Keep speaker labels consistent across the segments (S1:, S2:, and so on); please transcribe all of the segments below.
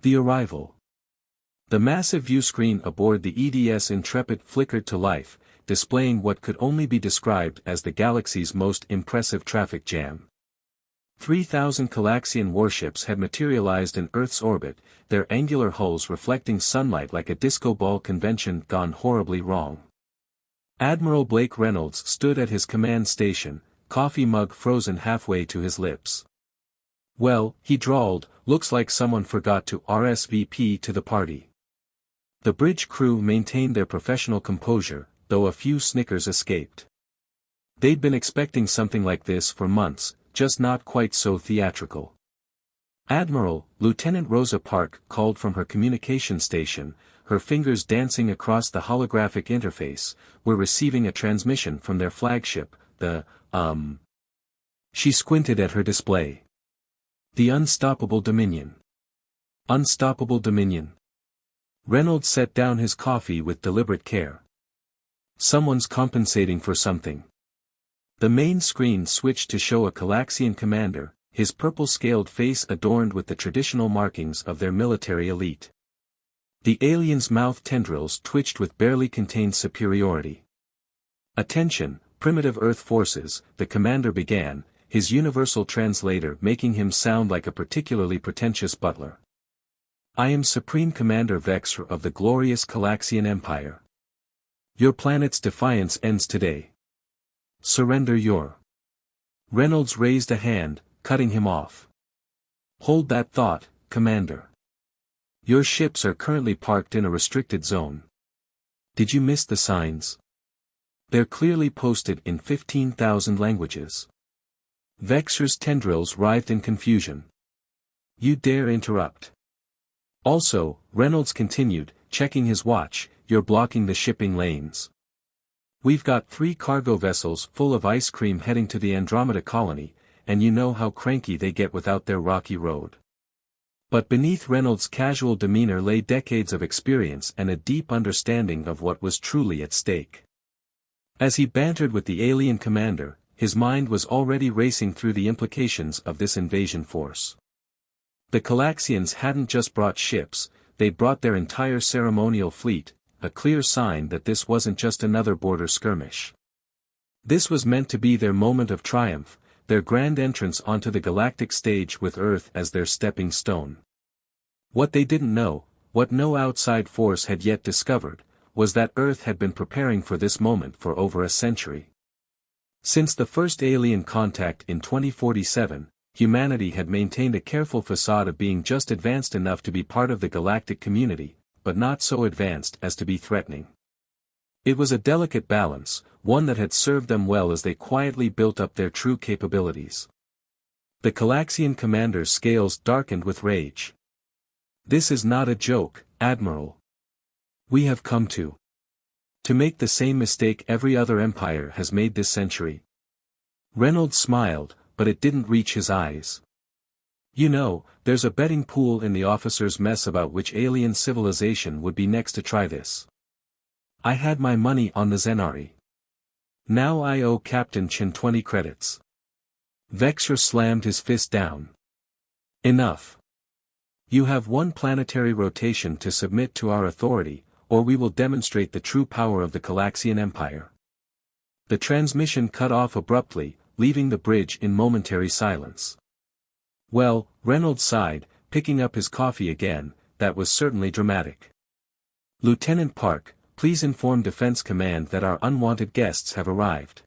S1: The arrival. The massive viewscreen aboard the EDS Intrepid flickered to life, displaying what could only be described as the galaxy's most impressive traffic jam. 3,000 Kalaxian warships had materialized in Earth's orbit, their angular hulls reflecting sunlight like a disco ball convention gone horribly wrong. Admiral Blake Reynolds stood at his command station, coffee mug frozen halfway to his lips. "Well," he drawled, "looks like someone forgot to RSVP to the party." The bridge crew maintained their professional composure, though a few snickers escaped. They'd been expecting something like this for months, just not quite so theatrical. "Admiral," Lieutenant Rosa Park called from her communication station, her fingers dancing across the holographic interface, "we're receiving a transmission from their flagship, the, She squinted at her display. "The Unstoppable Dominion." Unstoppable Dominion. Reynolds set down his coffee with deliberate care. Someone's compensating for something. The main screen switched to show a Kalaxian commander, his purple-scaled face adorned with the traditional markings of their military elite. The alien's mouth tendrils twitched with barely contained superiority. "Attention, primitive Earth forces," the commander began, his universal translator making him sound like a particularly pretentious butler. "I am Supreme Commander Vexr of the glorious Kalaxian Empire. Your planet's defiance ends today. Surrender your—" Reynolds raised a hand, cutting him off. "Hold that thought, Commander. Your ships are currently parked in a restricted zone. Did you miss the signs? They're clearly posted in 15,000 languages." Vexr's tendrils writhed in confusion. "You dare interrupt. Also," Reynolds continued, checking his watch, "you're blocking the shipping lanes. We've got 3 cargo vessels full of ice cream heading to the Andromeda colony, and you know how cranky they get without their rocky road." But beneath Reynolds' casual demeanor lay decades of experience and a deep understanding of what was truly at stake. As he bantered with the alien commander, his mind was already racing through the implications of this invasion force. The Kalaxians hadn't just brought ships, they'd brought their entire ceremonial fleet, a clear sign that this wasn't just another border skirmish. This was meant to be their moment of triumph, their grand entrance onto the galactic stage with Earth as their stepping stone. What they didn't know, what no outside force had yet discovered, was that Earth had been preparing for this moment for over a century. Since the first alien contact in 2047, humanity had maintained a careful facade of being just advanced enough to be part of the galactic community, but not so advanced as to be threatening. It was a delicate balance, one that had served them well as they quietly built up their true capabilities. The Kalaxian commander's scales darkened with rage. "This is not a joke, Admiral. We have come to make the same mistake every other empire has made this century." Reynolds smiled, but it didn't reach his eyes. "You know, there's a betting pool in the officers' mess about which alien civilization would be next to try this. I had my money on the Zenari. Now I owe Captain Chen 20 credits." Vexr slammed his fist down. "Enough. You have 1 planetary rotation to submit to our authority, or we will demonstrate the true power of the Kalaxian Empire." The transmission cut off abruptly, leaving the bridge in momentary silence. "Well," Reynolds sighed, picking up his coffee again, "that was certainly dramatic. Lieutenant Park, please inform Defense Command that our unwanted guests have arrived.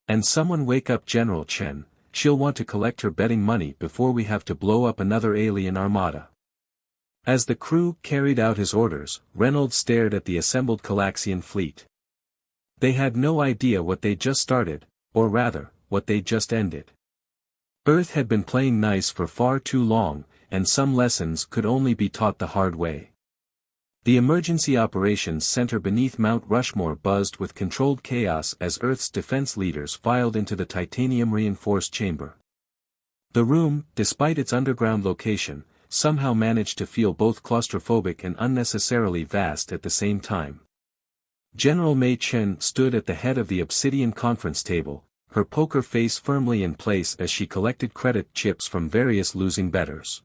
S1: And someone wake up General Chen, she'll want to collect her betting money before we have to blow up another alien armada." As the crew carried out his orders, Reynolds stared at the assembled Kalaxian fleet. They had no idea what they'd just started, or rather, what they'd just ended. Earth had been playing nice for far too long, and some lessons could only be taught the hard way. The emergency operations center beneath Mount Rushmore buzzed with controlled chaos as Earth's defense leaders filed into the titanium-reinforced chamber. The room, despite its underground location, somehow managed to feel both claustrophobic and unnecessarily vast at the same time. General Mei Chen stood at the head of the obsidian conference table, her poker face firmly in place as she collected credit chips from various losing bettors.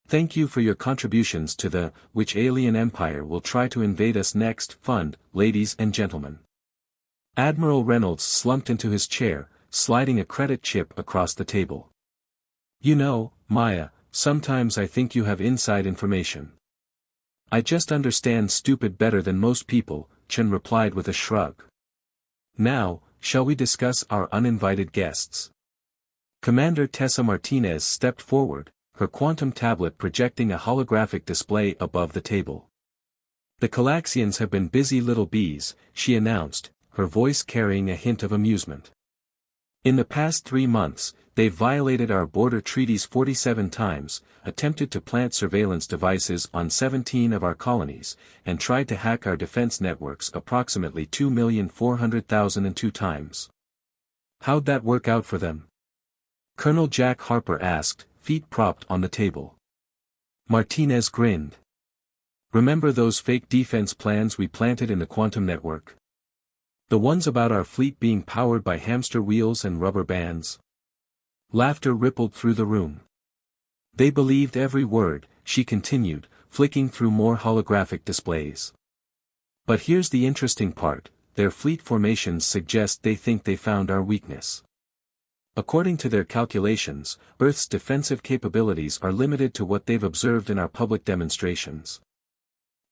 S1: Thank you for your contributions to the which alien empire will try to invade us next fund, ladies and gentlemen. Admiral Reynolds slumped into his chair, sliding a credit chip across the table. You know, Maya, sometimes I think you have inside information. I just understand stupid better than most people, Chen replied with a shrug. Now, shall we discuss our uninvited guests? Commander Tessa Martinez stepped forward, her quantum tablet projecting a holographic display above the table. The Kalaxians have been busy little bees, she announced, her voice carrying a hint of amusement. In the past 3 months, they've violated our border treaties 47 times, attempted to plant surveillance devices on 17 of our colonies, and tried to hack our defense networks approximately 2,400,002 times. How'd that work out for them? Colonel Jack Harper asked, feet propped on the table. Martinez grinned. Remember those fake defense plans we planted in the quantum network? The ones about our fleet being powered by hamster wheels and rubber bands? Laughter rippled through the room. They believed every word, she continued, flicking through more holographic displays. But here's the interesting part, their fleet formations suggest they think they found our weakness. According to their calculations, Earth's defensive capabilities are limited to what they've observed in our public demonstrations.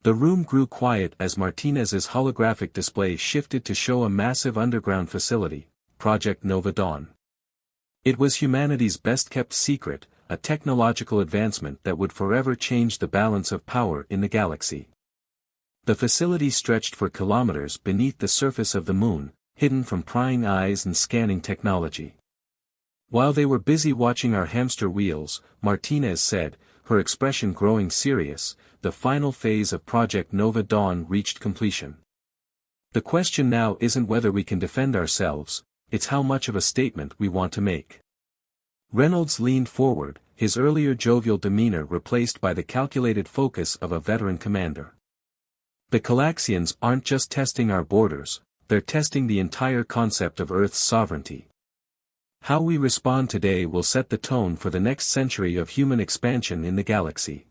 S1: The room grew quiet as Martinez's holographic display shifted to show a massive underground facility, Project Nova Dawn. It was humanity's best-kept secret, a technological advancement that would forever change the balance of power in the galaxy. The facility stretched for kilometers beneath the surface of the moon, hidden from prying eyes and scanning technology. While they were busy watching our hamster wheels, Martinez said, her expression growing serious, the final phase of Project Nova Dawn reached completion. The question now isn't whether we can defend ourselves, it's how much of a statement we want to make. Reynolds leaned forward, his earlier jovial demeanor replaced by the calculated focus of a veteran commander. The Kalaxians aren't just testing our borders, they're testing the entire concept of Earth's sovereignty. How we respond today will set the tone for the next century of human expansion in the galaxy.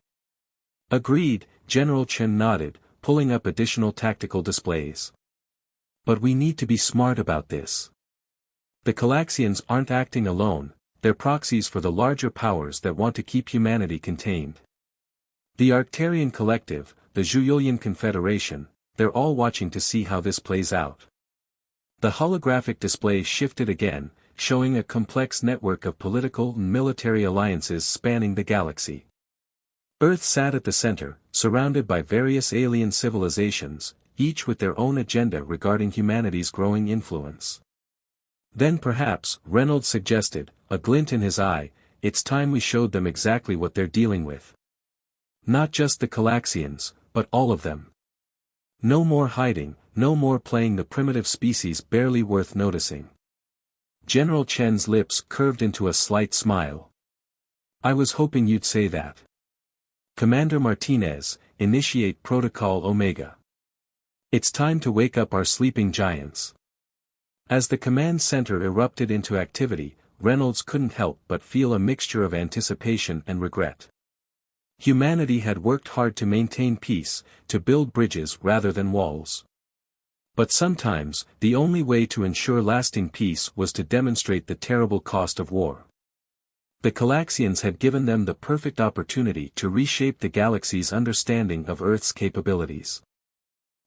S1: Agreed, General Chen nodded, pulling up additional tactical displays. But we need to be smart about this. The Kalaxians aren't acting alone, they're proxies for the larger powers that want to keep humanity contained. The Arcturian Collective, the Zhuilian Confederation, they're all watching to see how this plays out. The holographic display shifted again, showing a complex network of political and military alliances spanning the galaxy. Earth sat at the center, surrounded by various alien civilizations, each with their own agenda regarding humanity's growing influence. Then perhaps, Reynolds suggested, a glint in his eye, it's time we showed them exactly what they're dealing with. Not just the Kalaxians, but all of them. No more hiding, no more playing the primitive species barely worth noticing. General Chen's lips curved into a slight smile. I was hoping you'd say that. Commander Martinez, initiate Protocol Omega. It's time to wake up our sleeping giants. As the command center erupted into activity, Reynolds couldn't help but feel a mixture of anticipation and regret. Humanity had worked hard to maintain peace, to build bridges rather than walls. But sometimes, the only way to ensure lasting peace was to demonstrate the terrible cost of war. The Kalaxians had given them the perfect opportunity to reshape the galaxy's understanding of Earth's capabilities.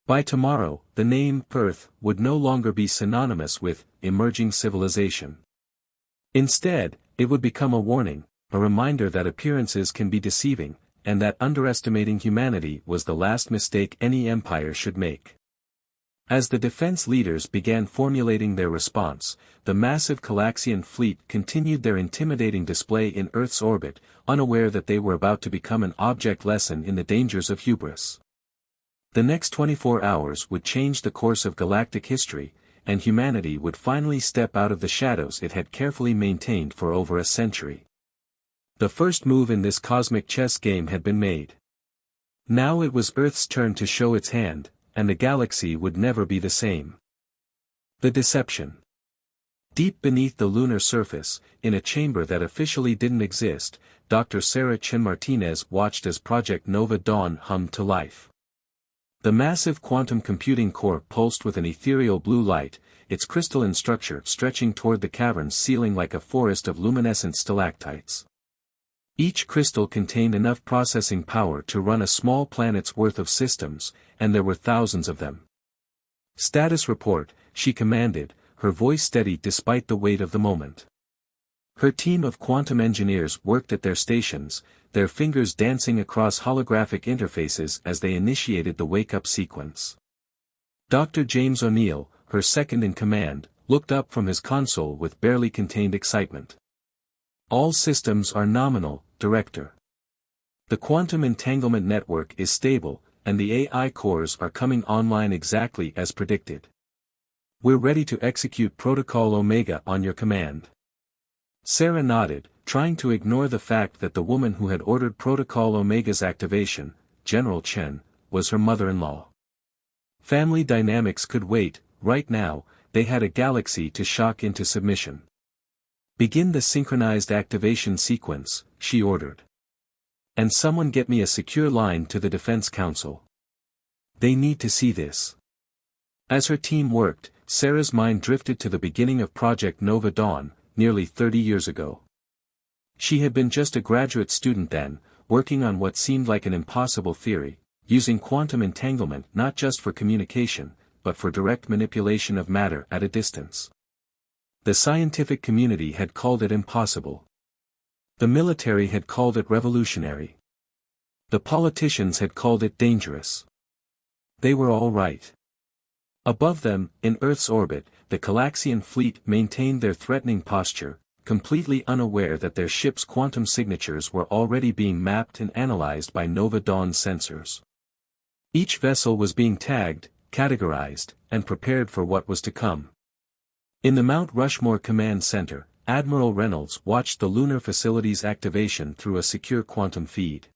S1: By tomorrow, the name Earth would no longer be synonymous with emerging civilization. Instead, it would become a warning, a reminder that appearances can be deceiving, and that underestimating humanity was the last mistake any empire should make. As the defense leaders began formulating their response, the massive Kalaxian fleet continued their intimidating display in Earth's orbit, unaware that they were about to become an object lesson in the dangers of hubris. The next 24 hours would change the course of galactic history, and humanity would finally step out of the shadows it had carefully maintained for over a century. The first move in this cosmic chess game had been made. Now it was Earth's turn to show its hand, and the galaxy would never be the same. The deception. Deep beneath the lunar surface, in a chamber that officially didn't exist, Dr. Sarah Chin Martinez watched as Project Nova Dawn hummed to life. The massive quantum computing core pulsed with an ethereal blue light, its crystalline structure stretching toward the cavern's ceiling like a forest of luminescent stalactites. Each crystal contained enough processing power to run a small planet's worth of systems, and there were thousands of them. "Status report," she commanded, her voice steady despite the weight of the moment. Her team of quantum engineers worked at their stations, their fingers dancing across holographic interfaces as they initiated the wake-up sequence. Dr. James O'Neill, her second in command, looked up from his console with barely contained excitement. "All systems are nominal, Director. The quantum entanglement network is stable, and the AI cores are coming online exactly as predicted. We're ready to execute Protocol Omega on your command." Sarah nodded, trying to ignore the fact that the woman who had ordered Protocol Omega's activation, General Chen, was her mother-in-law. Family dynamics could wait. Right now, they had a galaxy to shock into submission. "Begin the synchronized activation sequence," she ordered. "And someone get me a secure line to the Defense Council. They need to see this." As her team worked, Sarah's mind drifted to the beginning of Project Nova Dawn, nearly 30 years ago. She had been just a graduate student then, working on what seemed like an impossible theory, using quantum entanglement not just for communication, but for direct manipulation of matter at a distance. The scientific community had called it impossible. The military had called it revolutionary. The politicians had called it dangerous. They were all right. Above them, in Earth's orbit, the Kalaxian fleet maintained their threatening posture, completely unaware that their ship's quantum signatures were already being mapped and analyzed by Nova Dawn's sensors. Each vessel was being tagged, categorized, and prepared for what was to come. In the Mount Rushmore Command Center, Admiral Reynolds watched the lunar facility's activation through a secure quantum feed.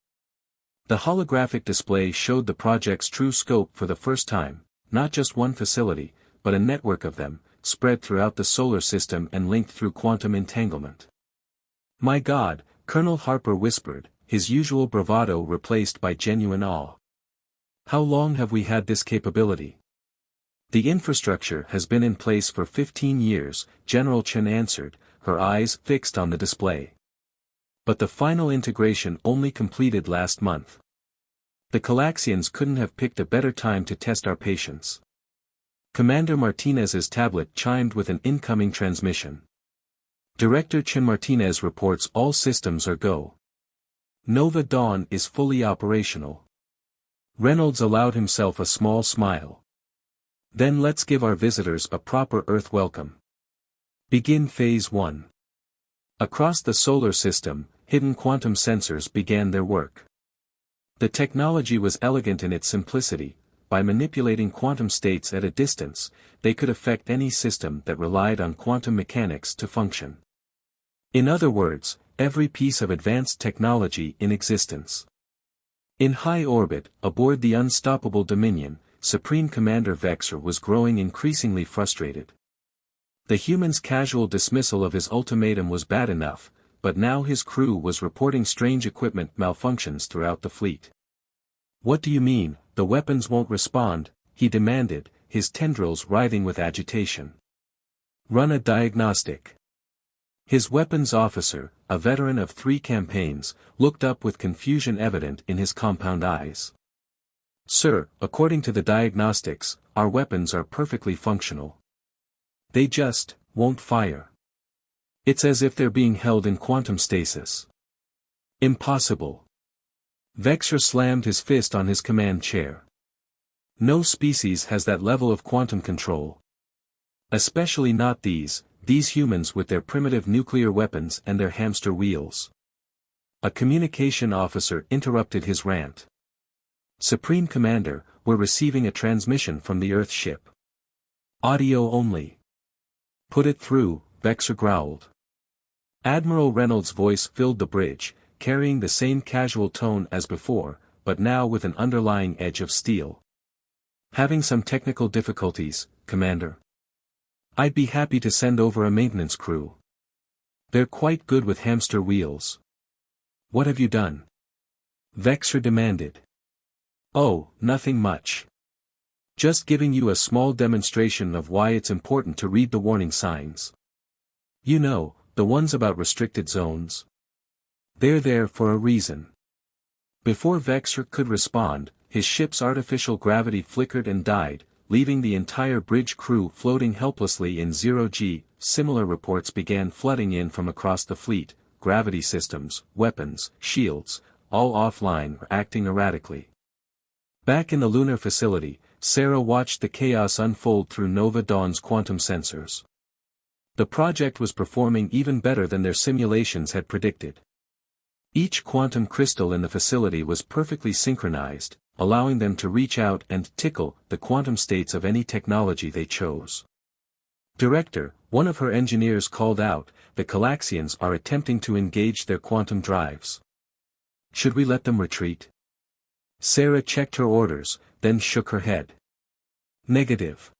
S1: The holographic display showed the project's true scope for the first time, not just one facility, but a network of them, spread throughout the solar system and linked through quantum entanglement. "My God," Colonel Harper whispered, his usual bravado replaced by genuine awe. "How long have we had this capability?" "The infrastructure has been in place for 15 years, General Chen answered, her eyes fixed on the display. "But the final integration only completed last month. The Kalaxians couldn't have picked a better time to test our patience." Commander Martinez's tablet chimed with an incoming transmission. "Director Chin Martinez reports all systems are go. Nova Dawn is fully operational." Reynolds allowed himself a small smile. "Then let's give our visitors a proper Earth welcome. Begin Phase 1. Across the solar system, hidden quantum sensors began their work. The technology was elegant in its simplicity. By manipulating quantum states at a distance, they could affect any system that relied on quantum mechanics to function. In other words, every piece of advanced technology in existence. In high orbit, aboard the unstoppable Dominion, Supreme Commander Vexor was growing increasingly frustrated. The humans' casual dismissal of his ultimatum was bad enough, but now his crew was reporting strange equipment malfunctions throughout the fleet. "What do you mean, the weapons won't respond?" he demanded, his tendrils writhing with agitation. "Run a diagnostic." His weapons officer, a veteran of 3 campaigns, looked up with confusion evident in his compound eyes. "Sir, according to the diagnostics, our weapons are perfectly functional. They just won't fire. It's as if they're being held in quantum stasis." "Impossible." Vexor slammed his fist on his command chair. "No species has that level of quantum control. Especially not these humans with their primitive nuclear weapons and their hamster wheels." A communication officer interrupted his rant. "Supreme Commander, we're receiving a transmission from the Earth ship. Audio only." "Put it through," Vexor growled. Admiral Reynolds' voice filled the bridge, carrying the same casual tone as before, but now with an underlying edge of steel. "Having some technical difficulties, Commander. I'd be happy to send over a maintenance crew. They're quite good with hamster wheels." What have you done? Vexor demanded. Oh, nothing much. Just giving you a small demonstration of why it's important to read the warning signs. You know, the ones about restricted zones. They're there for a reason. Before Vexor could respond, his ship's artificial gravity flickered and died, leaving the entire bridge crew floating helplessly in zero-G. Similar reports began flooding in from across the fleet, gravity systems, weapons, shields, all offline or acting erratically. Back in the lunar facility, Sarah watched the chaos unfold through Nova Dawn's quantum sensors. The project was performing even better than their simulations had predicted. Each quantum crystal in the facility was perfectly synchronized, allowing them to reach out and tickle the quantum states of any technology they chose. Director, one of her engineers called out, the Kalaxians are attempting to engage their quantum drives. Should we let them retreat? Sarah checked her orders, then shook her head. Negative.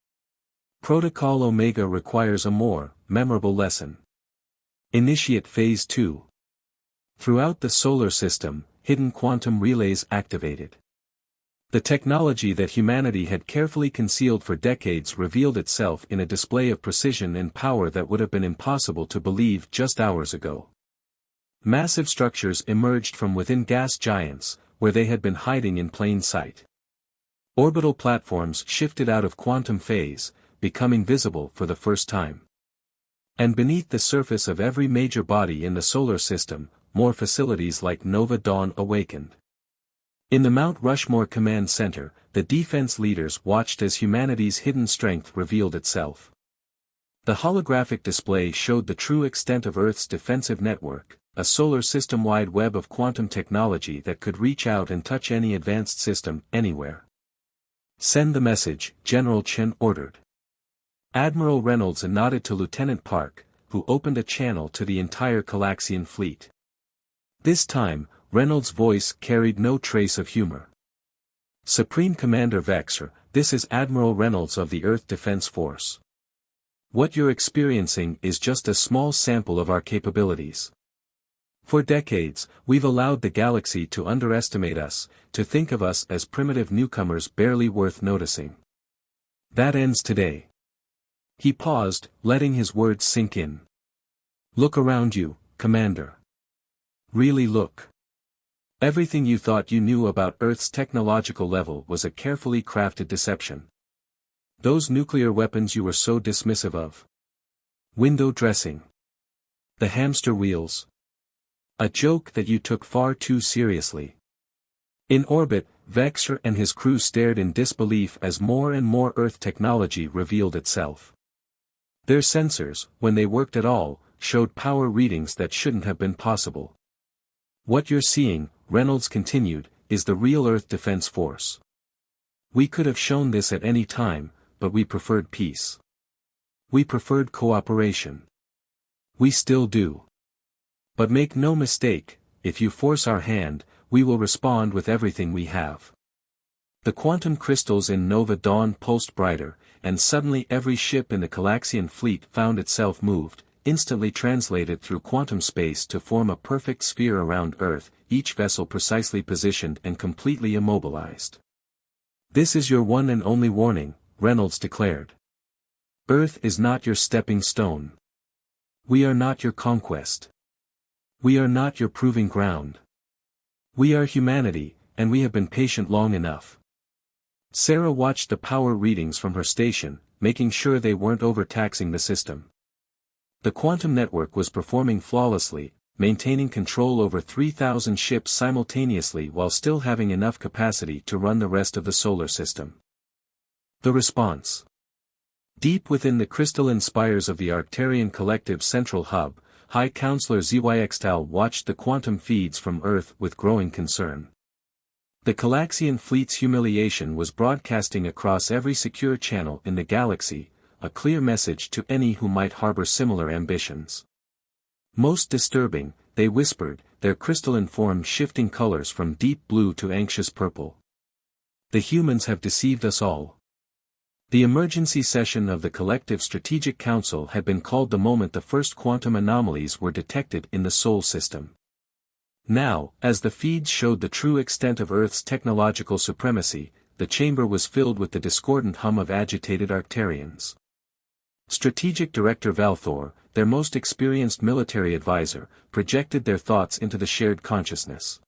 S1: Protocol Omega requires a more memorable lesson. Initiate Phase 2. Throughout the solar system, hidden quantum relays activated. The technology that humanity had carefully concealed for decades revealed itself in a display of precision and power that would have been impossible to believe just hours ago. Massive structures emerged from within gas giants, where they had been hiding in plain sight. Orbital platforms shifted out of quantum phase, becoming visible for the first time. And beneath the surface of every major body in the solar system, more facilities like Nova Dawn awakened. In the Mount Rushmore Command Center, the defense leaders watched as humanity's hidden strength revealed itself. The holographic display showed the true extent of Earth's defensive network, a solar system-wide web of quantum technology that could reach out and touch any advanced system, anywhere. Send the message, General Chen ordered. Admiral Reynolds nodded to Lieutenant Park, who opened a channel to the entire Kalaxian fleet. This time, Reynolds' voice carried no trace of humor. Supreme Commander Vexor, this is Admiral Reynolds of the Earth Defense Force. What you're experiencing is just a small sample of our capabilities. For decades, we've allowed the galaxy to underestimate us, to think of us as primitive newcomers barely worth noticing. That ends today. He paused, letting his words sink in. Look around you, Commander. Really look. Everything you thought you knew about Earth's technological level was a carefully crafted deception. Those nuclear weapons you were so dismissive of. Window dressing. The hamster wheels. A joke that you took far too seriously. In orbit, Vexor and his crew stared in disbelief as more and more Earth technology revealed itself. Their sensors, when they worked at all, showed power readings that shouldn't have been possible. What you're seeing, Reynolds continued, is the real Earth Defense Force. We could have shown this at any time, but we preferred peace. We preferred cooperation. We still do. But make no mistake, if you force our hand, we will respond with everything we have. The quantum crystals in Nova Dawn pulsed brighter, and suddenly every ship in the Kalaxian fleet found itself moved, instantly translated through quantum space to form a perfect sphere around Earth, each vessel precisely positioned and completely immobilized. This is your one and only warning, Reynolds declared. Earth is not your stepping stone. We are not your conquest. We are not your proving ground. We are humanity, and we have been patient long enough. Sarah watched the power readings from her station, making sure they weren't overtaxing the system. The quantum network was performing flawlessly, maintaining control over 3,000 ships simultaneously while still having enough capacity to run the rest of the solar system. The response. Deep within the crystalline spires of the Arcturian Collective Central Hub, High Counselor Zyxtal watched the quantum feeds from Earth with growing concern. The Kalaxian fleet's humiliation was broadcasting across every secure channel in the galaxy, a clear message to any who might harbor similar ambitions. Most disturbing, they whispered, their crystalline form shifting colors from deep blue to anxious purple. The humans have deceived us all. The emergency session of the Collective Strategic Council had been called the moment the first quantum anomalies were detected in the Sol system. Now, as the feeds showed the true extent of Earth's technological supremacy, the chamber was filled with the discordant hum of agitated Arcturians. Strategic Director Valthor, their most experienced military advisor, projected their thoughts into the shared consciousness.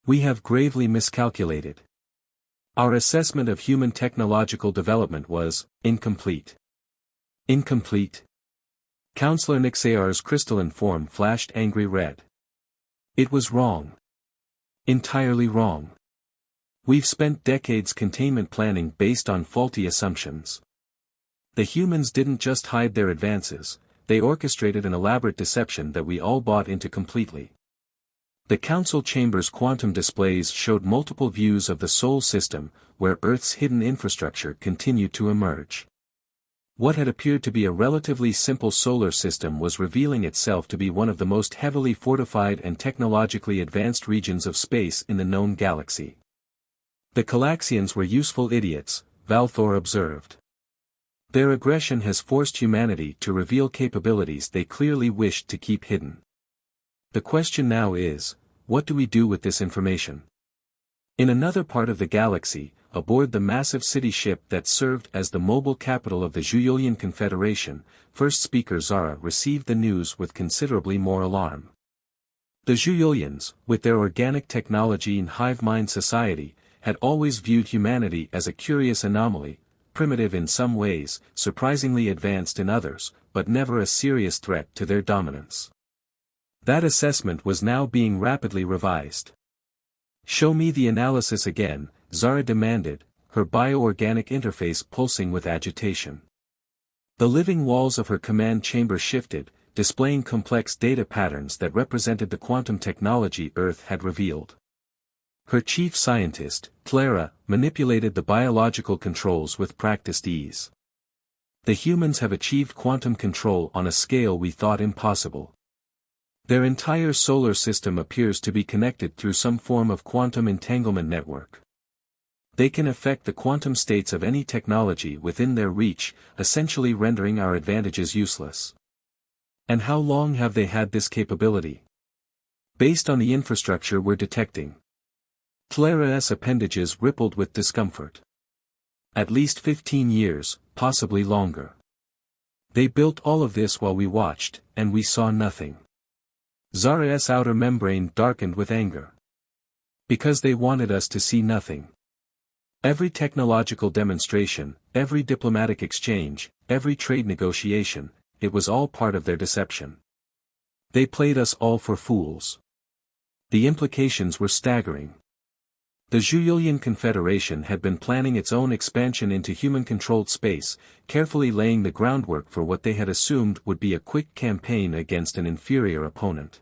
S1: We have gravely miscalculated. Our assessment of human technological development was incomplete. Incomplete. Counselor Nixayar's crystalline form flashed angry red. It was wrong. Entirely wrong. We've spent decades containment planning based on faulty assumptions. The humans didn't just hide their advances, they orchestrated an elaborate deception that we all bought into completely. The Council Chamber's quantum displays showed multiple views of the Sol system, where Earth's hidden infrastructure continued to emerge. What had appeared to be a relatively simple solar system was revealing itself to be one of the most heavily fortified and technologically advanced regions of space in the known galaxy. The Kalaxians were useful idiots, Valthor observed. Their aggression has forced humanity to reveal capabilities they clearly wished to keep hidden. The question now is, what do we do with this information? In another part of the galaxy, aboard the massive city ship that served as the mobile capital of the Julian Confederation, first speaker Zara received the news with considerably more alarm. The Julians, with their organic technology and hive-mind society, had always viewed humanity as a curious anomaly, primitive in some ways, surprisingly advanced in others, but never a serious threat to their dominance. That assessment was now being rapidly revised. Show me the analysis again, Zara demanded, her bioorganic interface pulsing with agitation. The living walls of her command chamber shifted, displaying complex data patterns that represented the quantum technology Earth had revealed. Her chief scientist, Clara, manipulated the biological controls with practiced ease. The humans have achieved quantum control on a scale we thought impossible. Their entire solar system appears to be connected through some form of quantum entanglement network. They can affect the quantum states of any technology within their reach, essentially rendering our advantages useless. And how long have they had this capability? Based on the infrastructure we're detecting. Clara's appendages rippled with discomfort. At least 15 years, possibly longer. They built all of this while we watched, and we saw nothing. Zara's outer membrane darkened with anger. Because they wanted us to see nothing. Every technological demonstration, every diplomatic exchange, every trade negotiation, it was all part of their deception. They played us all for fools. The implications were staggering. The Julian Confederation had been planning its own expansion into human-controlled space, carefully laying the groundwork for what they had assumed would be a quick campaign against an inferior opponent.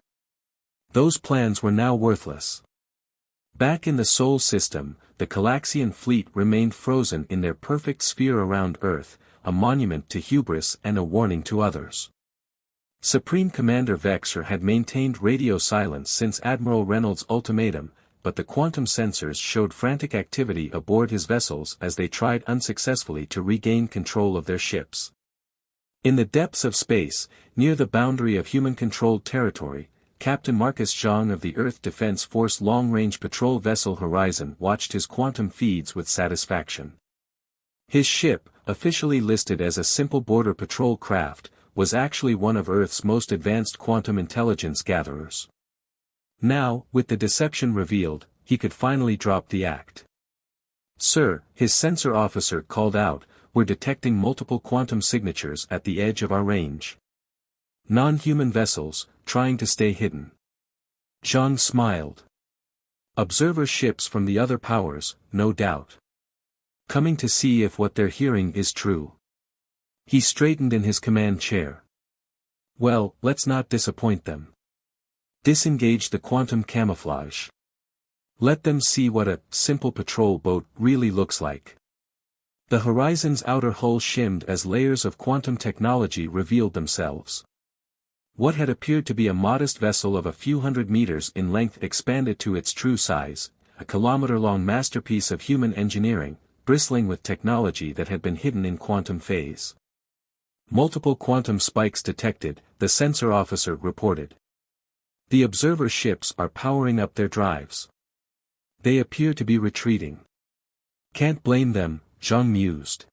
S1: Those plans were now worthless. Back in the Sol system, the Kalaxian fleet remained frozen in their perfect sphere around Earth, a monument to hubris and a warning to others. Supreme Commander Vexer had maintained radio silence since Admiral Reynolds' ultimatum, but the quantum sensors showed frantic activity aboard his vessels as they tried unsuccessfully to regain control of their ships. In the depths of space, near the boundary of human-controlled territory, Captain Marcus Zhang of the Earth Defense Force long-range patrol vessel Horizon watched his quantum feeds with satisfaction. His ship, officially listed as a simple border patrol craft, was actually one of Earth's most advanced quantum intelligence gatherers. Now, with the deception revealed, he could finally drop the act. "Sir," his sensor officer called out, "we're detecting multiple quantum signatures at the edge of our range. Non-human vessels, trying to stay hidden." Zhang smiled. "Observer ships from the other powers, no doubt. Coming to see if what they're hearing is true." He straightened in his command chair. "Well, let's not disappoint them. Disengage the quantum camouflage. Let them see what a simple patrol boat really looks like." The Horizon's outer hull shimmed as layers of quantum technology revealed themselves. What had appeared to be a modest vessel of a few hundred meters in length expanded to its true size, a kilometer-long masterpiece of human engineering, bristling with technology that had been hidden in quantum phase. "Multiple quantum spikes detected," the sensor officer reported. The observer ships are powering up their drives. They appear to be retreating. Can't blame them, Zhang mused.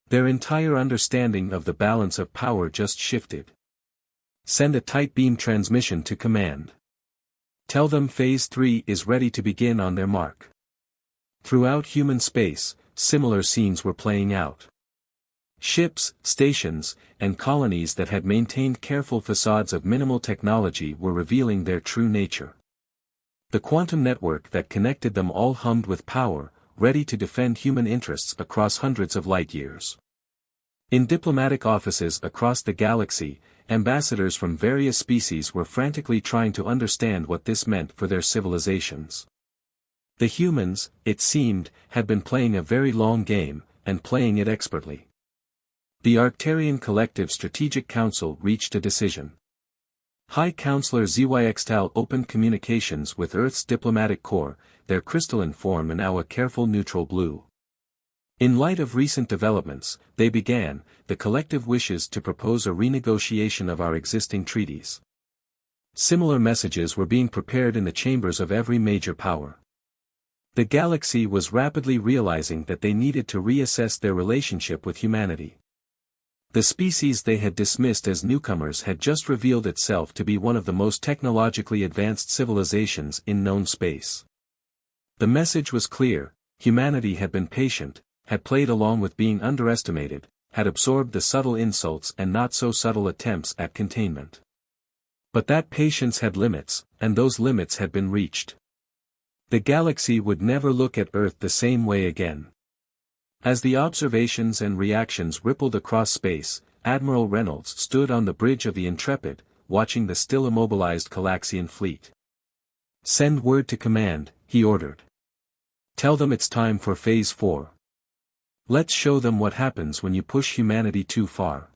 S1: Their entire understanding of the balance of power just shifted. Send a tight beam transmission to command. Tell them Phase 3 is ready to begin on their mark. Throughout human space, similar scenes were playing out. Ships, stations, and colonies that had maintained careful facades of minimal technology were revealing their true nature. The quantum network that connected them all hummed with power, ready to defend human interests across hundreds of light years. In diplomatic offices across the galaxy, ambassadors from various species were frantically trying to understand what this meant for their civilizations. The humans, it seemed, had been playing a very long game, and playing it expertly. The Arcturian Collective Strategic Council reached a decision. High Counselor Zyxtal opened communications with Earth's diplomatic corps, their crystalline form now a careful neutral blue. In light of recent developments, they began, the collective wishes to propose a renegotiation of our existing treaties. Similar messages were being prepared in the chambers of every major power. The galaxy was rapidly realizing that they needed to reassess their relationship with humanity. The species they had dismissed as newcomers had just revealed itself to be one of the most technologically advanced civilizations in known space. The message was clear: humanity had been patient, had played along with being underestimated, had absorbed the subtle insults and not-so-subtle attempts at containment. But that patience had limits, and those limits had been reached. The galaxy would never look at Earth the same way again. As the observations and reactions rippled across space, Admiral Reynolds stood on the bridge of the Intrepid, watching the still immobilized Kalaxian fleet. "Send word to command," he ordered. "Tell them it's time for Phase 4. Let's show them what happens when you push humanity too far."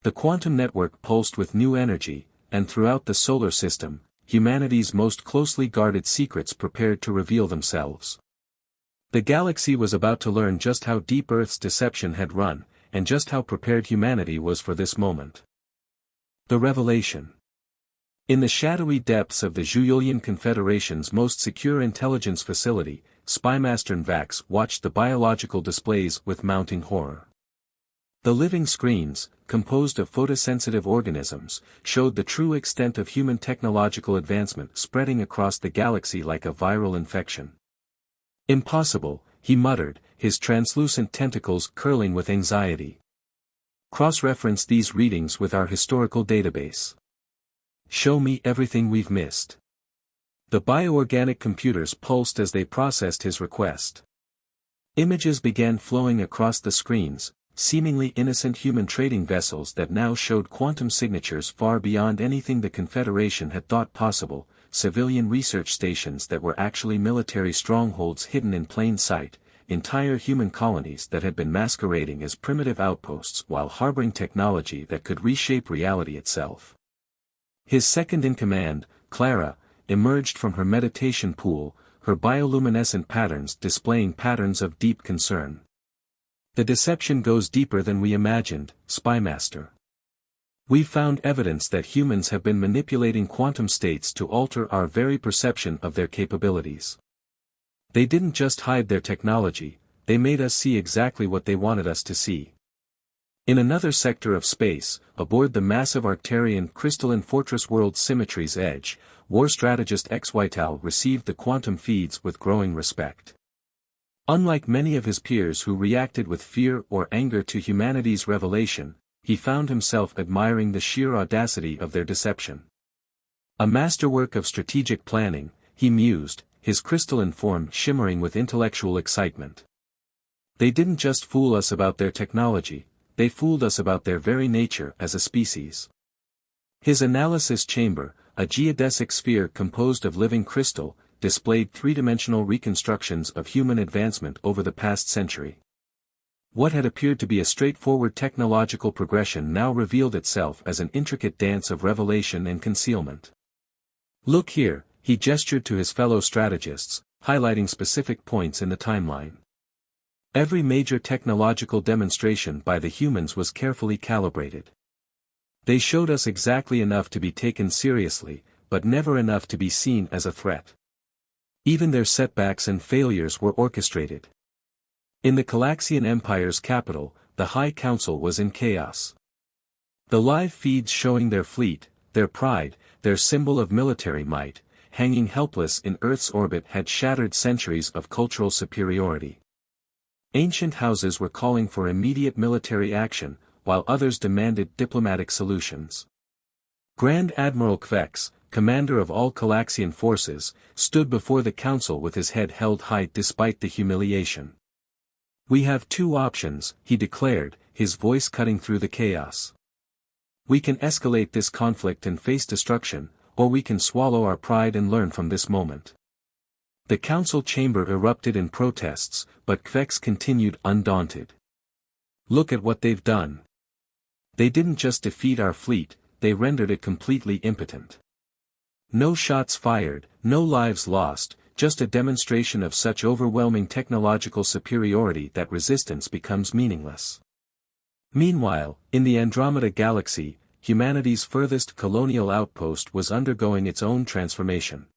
S1: The quantum network pulsed with new energy, and throughout the solar system, humanity's most closely guarded secrets prepared to reveal themselves. The galaxy was about to learn just how deep Earth's deception had run, and just how prepared humanity was for this moment. The revelation. In the shadowy depths of the Zhuilian Confederation's most secure intelligence facility, Spymaster Vax watched the biological displays with mounting horror. The living screens, composed of photosensitive organisms, showed the true extent of human technological advancement spreading across the galaxy like a viral infection. "Impossible," he muttered, his translucent tentacles curling with anxiety. "Cross-reference these readings with our historical database. Show me everything we've missed." The bioorganic computers pulsed as they processed his request. Images began flowing across the screens, seemingly innocent human trading vessels that now showed quantum signatures far beyond anything the Confederation had thought possible, civilian research stations that were actually military strongholds hidden in plain sight, entire human colonies that had been masquerading as primitive outposts while harboring technology that could reshape reality itself. His second-in-command, Clara, emerged from her meditation pool, her bioluminescent patterns displaying patterns of deep concern. "The deception goes deeper than we imagined, Spymaster. We've found evidence that humans have been manipulating quantum states to alter our very perception of their capabilities. They didn't just hide their technology, they made us see exactly what they wanted us to see." In another sector of space, aboard the massive Arcturian crystalline fortress world Symmetry's Edge, war strategist Zyxtal received the quantum feeds with growing respect. Unlike many of his peers who reacted with fear or anger to humanity's revelation, he found himself admiring the sheer audacity of their deception. A masterwork of strategic planning, he mused, his crystalline form shimmering with intellectual excitement. They didn't just fool us about their technology, they fooled us about their very nature as a species. His analysis chamber, a geodesic sphere composed of living crystal, displayed three-dimensional reconstructions of human advancement over the past century. What had appeared to be a straightforward technological progression now revealed itself as an intricate dance of revelation and concealment. "Look here," he gestured to his fellow strategists, highlighting specific points in the timeline. Every major technological demonstration by the humans was carefully calibrated. They showed us exactly enough to be taken seriously, but never enough to be seen as a threat. Even their setbacks and failures were orchestrated. In the Kalaxian Empire's capital, the High Council was in chaos. The live feeds showing their fleet, their pride, their symbol of military might, hanging helpless in Earth's orbit had shattered centuries of cultural superiority. Ancient houses were calling for immediate military action, while others demanded diplomatic solutions. Grand Admiral Kvex, commander of all Kalaxian forces, stood before the council with his head held high despite the humiliation. "We have two options," he declared, his voice cutting through the chaos. "We can escalate this conflict and face destruction, or we can swallow our pride and learn from this moment." The council chamber erupted in protests, but Kvex continued undaunted. "Look at what they've done. They didn't just defeat our fleet, they rendered it completely impotent. No shots fired, no lives lost, just a demonstration of such overwhelming technological superiority that resistance becomes meaningless." Meanwhile, in the Andromeda Galaxy, humanity's furthest colonial outpost was undergoing its own transformation.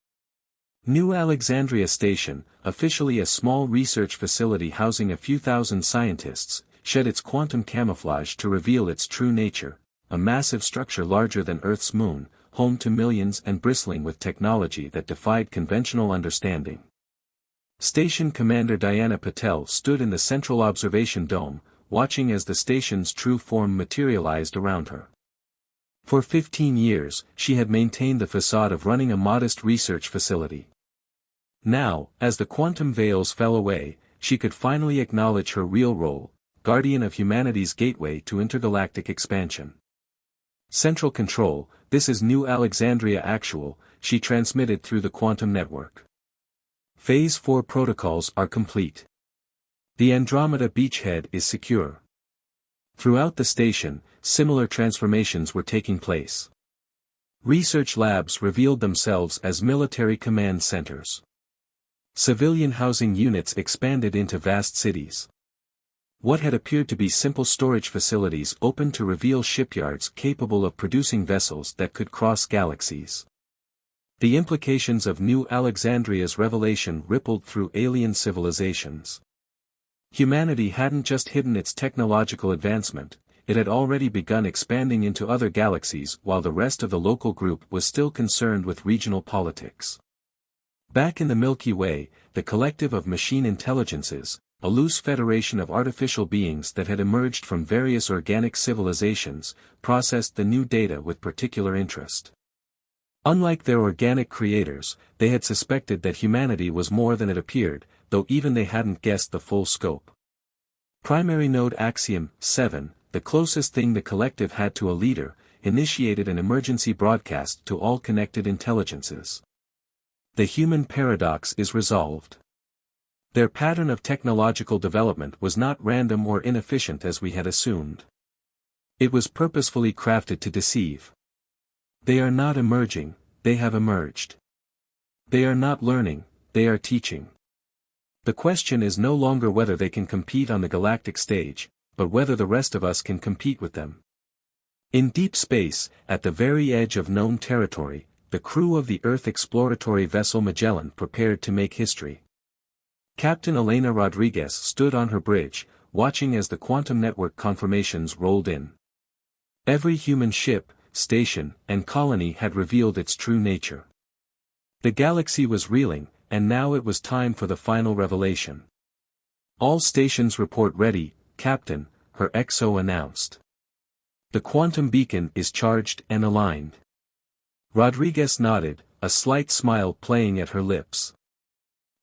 S1: New Alexandria Station, officially a small research facility housing a few thousand scientists, shed its quantum camouflage to reveal its true nature, a massive structure larger than Earth's moon, home to millions and bristling with technology that defied conventional understanding. Station Commander Diana Patel stood in the central observation dome, watching as the station's true form materialized around her. For 15 years, she had maintained the facade of running a modest research facility. Now, as the quantum veils fell away, she could finally acknowledge her real role, guardian of humanity's gateway to intergalactic expansion. "Central Control, this is New Alexandria Actual," she transmitted through the quantum network. "Phase 4 protocols are complete. The Andromeda beachhead is secure." Throughout the station, similar transformations were taking place. Research labs revealed themselves as military command centers. Civilian housing units expanded into vast cities. What had appeared to be simple storage facilities opened to reveal shipyards capable of producing vessels that could cross galaxies. The implications of New Alexandria's revelation rippled through alien civilizations. Humanity hadn't just hidden its technological advancement, it had already begun expanding into other galaxies while the rest of the local group was still concerned with regional politics. Back in the Milky Way, the collective of machine intelligences, a loose federation of artificial beings that had emerged from various organic civilizations, processed the new data with particular interest. Unlike their organic creators, they had suspected that humanity was more than it appeared, though even they hadn't guessed the full scope. Primary Node Axiom 7, the closest thing the collective had to a leader, initiated an emergency broadcast to all connected intelligences. The human paradox is resolved. Their pattern of technological development was not random or inefficient as we had assumed. It was purposefully crafted to deceive. They are not emerging, they have emerged. They are not learning, they are teaching. The question is no longer whether they can compete on the galactic stage, but whether the rest of us can compete with them. In deep space, at the very edge of known territory, the crew of the Earth exploratory vessel Magellan prepared to make history. Captain Elena Rodriguez stood on her bridge, watching as the quantum network confirmations rolled in. Every human ship, station, and colony had revealed its true nature. The galaxy was reeling, and now it was time for the final revelation. "All stations report ready, Captain," her XO announced. "The quantum beacon is charged and aligned." Rodriguez nodded, a slight smile playing at her lips.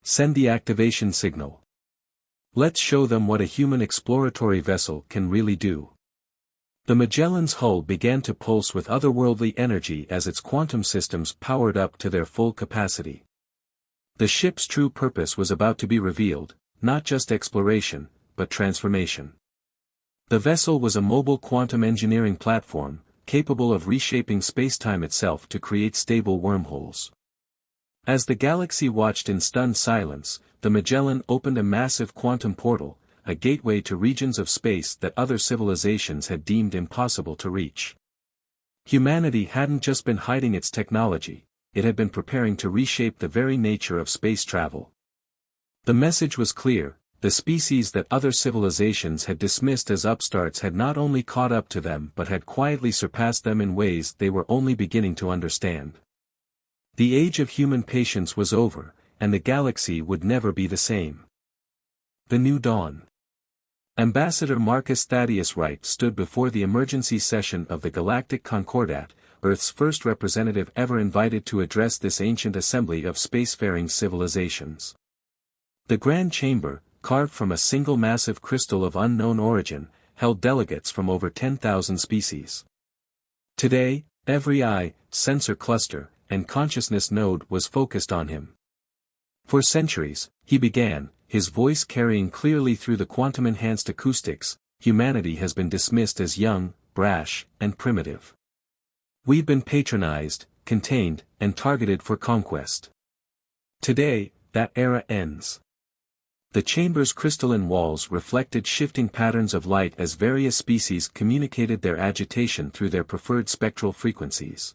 S1: "Send the activation signal. Let's show them what a human exploratory vessel can really do." The Magellan's hull began to pulse with otherworldly energy as its quantum systems powered up to their full capacity. The ship's true purpose was about to be revealed, not just exploration, but transformation. The vessel was a mobile quantum engineering platform, capable of reshaping spacetime itself to create stable wormholes. As the galaxy watched in stunned silence, the Magellan opened a massive quantum portal, a gateway to regions of space that other civilizations had deemed impossible to reach. Humanity hadn't just been hiding its technology, it had been preparing to reshape the very nature of space travel. The message was clear: the species that other civilizations had dismissed as upstarts had not only caught up to them but had quietly surpassed them in ways they were only beginning to understand. The age of human patience was over, and the galaxy would never be the same. The New Dawn. Ambassador Marcus Thaddeus Wright stood before the emergency session of the Galactic Concordat, Earth's first representative ever invited to address this ancient assembly of spacefaring civilizations. The Grand Chamber, carved from a single massive crystal of unknown origin, held delegates from over 10,000 species. Today, every eye, sensor cluster, and consciousness node was focused on him. For centuries, he began, his voice carrying clearly through the quantum-enhanced acoustics, humanity has been dismissed as young, brash, and primitive. We've been patronized, contained, and targeted for conquest. Today, that era ends. The chamber's crystalline walls reflected shifting patterns of light as various species communicated their agitation through their preferred spectral frequencies.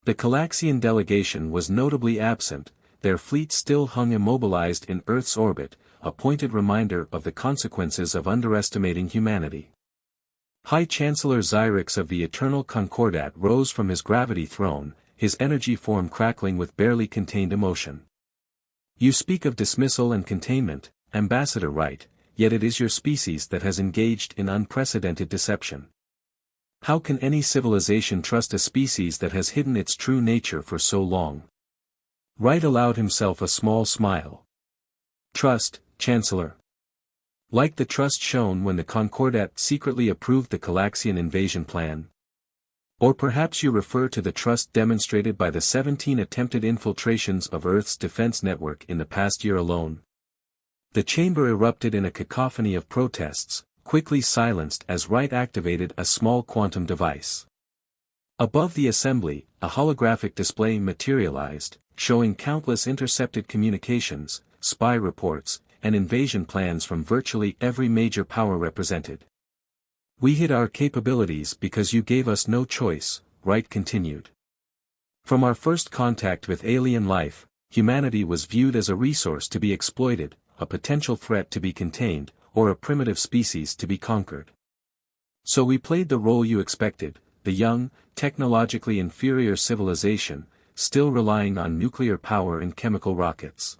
S1: The Kalaxian delegation was notably absent, their fleet still hung immobilized in Earth's orbit, a pointed reminder of the consequences of underestimating humanity. High Chancellor Xyrix of the Eternal Concordat rose from his gravity throne, his energy form crackling with barely contained emotion. You speak of dismissal and containment, Ambassador Wright, yet it is your species that has engaged in unprecedented deception. How can any civilization trust a species that has hidden its true nature for so long? Wright allowed himself a small smile. Trust, Chancellor. Like the trust shown when the Concordat secretly approved the Kalaxian invasion plan? Or perhaps you refer to the trust demonstrated by the 17 attempted infiltrations of Earth's defense network in the past year alone? The chamber erupted in a cacophony of protests, quickly silenced as Wright activated a small quantum device. Above the assembly, a holographic display materialized, showing countless intercepted communications, spy reports, and invasion plans from virtually every major power represented. We hid our capabilities because you gave us no choice, Wright continued. From our first contact with alien life, humanity was viewed as a resource to be exploited, a potential threat to be contained, or a primitive species to be conquered. So we played the role you expected, the young, technologically inferior civilization, still relying on nuclear power and chemical rockets.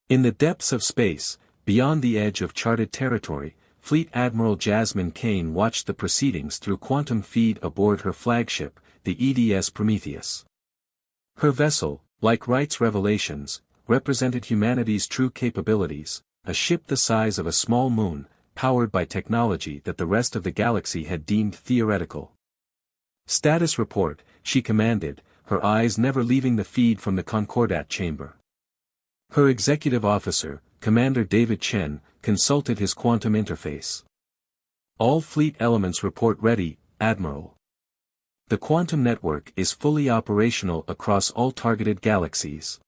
S1: In the depths of space, beyond the edge of charted territory, Fleet Admiral Jasmine Kane watched the proceedings through quantum feed aboard her flagship, the EDS Prometheus. Her vessel, like Wright's revelations, represented humanity's true capabilities, a ship the size of a small moon, powered by technology that the rest of the galaxy had deemed theoretical. Status report, she commanded, her eyes never leaving the feed from the Concordat chamber. Her executive officer, Commander David Chen, consulted his quantum interface. All fleet elements report ready, Admiral. The quantum network is fully operational across all targeted galaxies.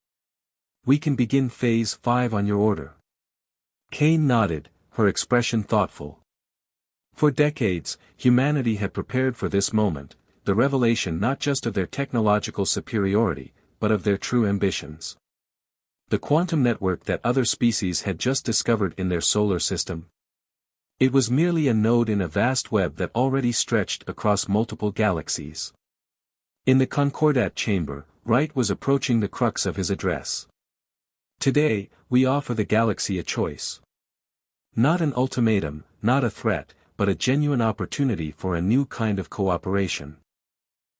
S1: We can begin Phase 5 on your order. Kane nodded, her expression thoughtful. For decades, humanity had prepared for this moment, the revelation not just of their technological superiority, but of their true ambitions. The quantum network that other species had just discovered in their solar system. It was merely a node in a vast web that already stretched across multiple galaxies. In the Concordat chamber, Wright was approaching the crux of his address. Today, we offer the galaxy a choice. Not an ultimatum, not a threat, but a genuine opportunity for a new kind of cooperation.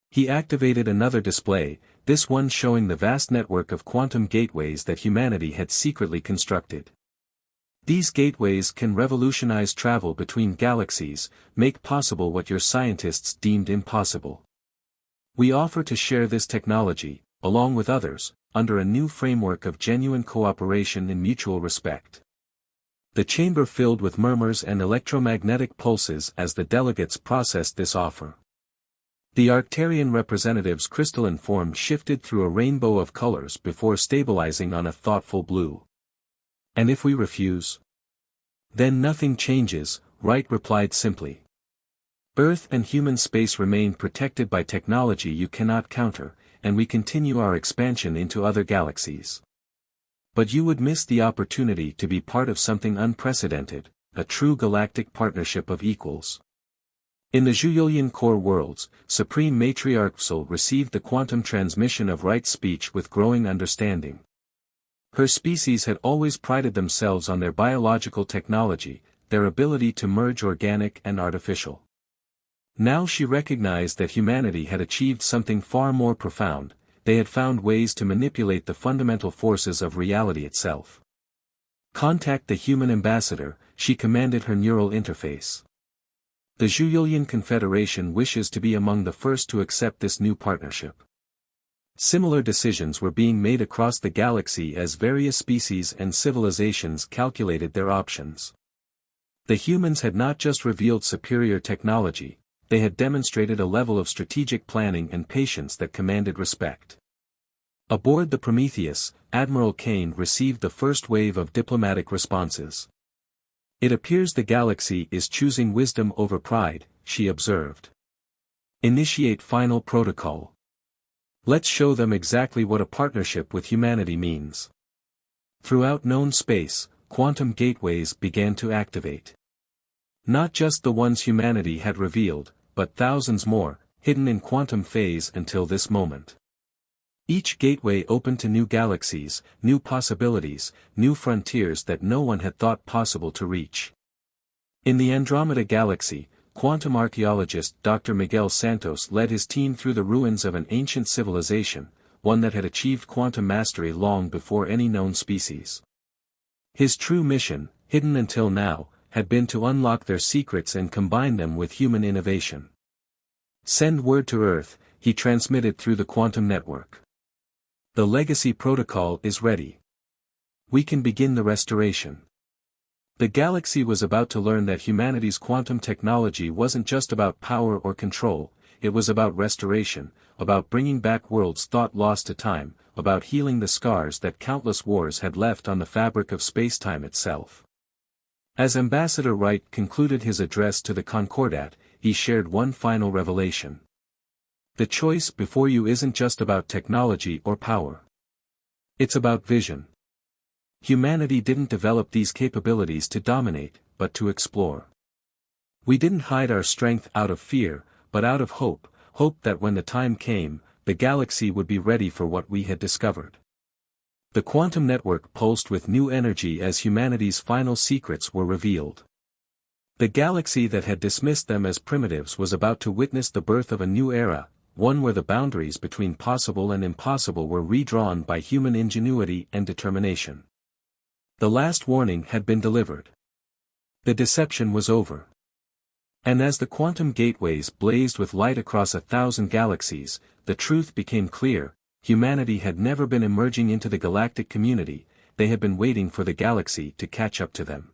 S1: He activated another display, this one showing the vast network of quantum gateways that humanity had secretly constructed. These gateways can revolutionize travel between galaxies, make possible what your scientists deemed impossible. We offer to share this technology, along with others, under a new framework of genuine cooperation and mutual respect. The chamber filled with murmurs and electromagnetic pulses as the delegates processed this offer. The Arcturian representative's crystalline form shifted through a rainbow of colors before stabilizing on a thoughtful blue. And if we refuse? Then nothing changes, Wright replied simply. Earth and human space remain protected by technology you cannot counter, and we continue our expansion into other galaxies. But you would miss the opportunity to be part of something unprecedented, a true galactic partnership of equals. In the Julian core worlds, Supreme Matriarch Sol received the quantum transmission of right speech with growing understanding. Her species had always prided themselves on their biological technology, their ability to merge organic and artificial. Now she recognized that humanity had achieved something far more profound. They had found ways to manipulate the fundamental forces of reality itself. Contact the human ambassador, she commanded her neural interface. The Julian Confederation wishes to be among the first to accept this new partnership. Similar decisions were being made across the galaxy as various species and civilizations calculated their options. The humans had not just revealed superior technology, they had demonstrated a level of strategic planning and patience that commanded respect. Aboard the Prometheus, Admiral Kane received the first wave of diplomatic responses. It appears the galaxy is choosing wisdom over pride, she observed. Initiate final protocol. Let's show them exactly what a partnership with humanity means. Throughout known space, quantum gateways began to activate. Not just the ones humanity had revealed, but thousands more, hidden in quantum phase until this moment. Each gateway opened to new galaxies, new possibilities, new frontiers that no one had thought possible to reach. In the Andromeda Galaxy, quantum archaeologist Dr. Miguel Santos led his team through the ruins of an ancient civilization, one that had achieved quantum mastery long before any known species. His true mission, hidden until now, had been to unlock their secrets and combine them with human innovation. Send word to Earth, he transmitted through the quantum network. The legacy protocol is ready. We can begin the restoration. The galaxy was about to learn that humanity's quantum technology wasn't just about power or control, it was about restoration, about bringing back worlds thought lost to time, about healing the scars that countless wars had left on the fabric of spacetime itself. As Ambassador Wright concluded his address to the Concordat, he shared one final revelation. The choice before you isn't just about technology or power. It's about vision. Humanity didn't develop these capabilities to dominate, but to explore. We didn't hide our strength out of fear, but out of hope, hope that when the time came, the galaxy would be ready for what we had discovered. The quantum network pulsed with new energy as humanity's final secrets were revealed. The galaxy that had dismissed them as primitives was about to witness the birth of a new era, one where the boundaries between possible and impossible were redrawn by human ingenuity and determination. The last warning had been delivered. The deception was over. And as the quantum gateways blazed with light across 1,000 galaxies, the truth became clear: humanity had never been emerging into the galactic community, they had been waiting for the galaxy to catch up to them.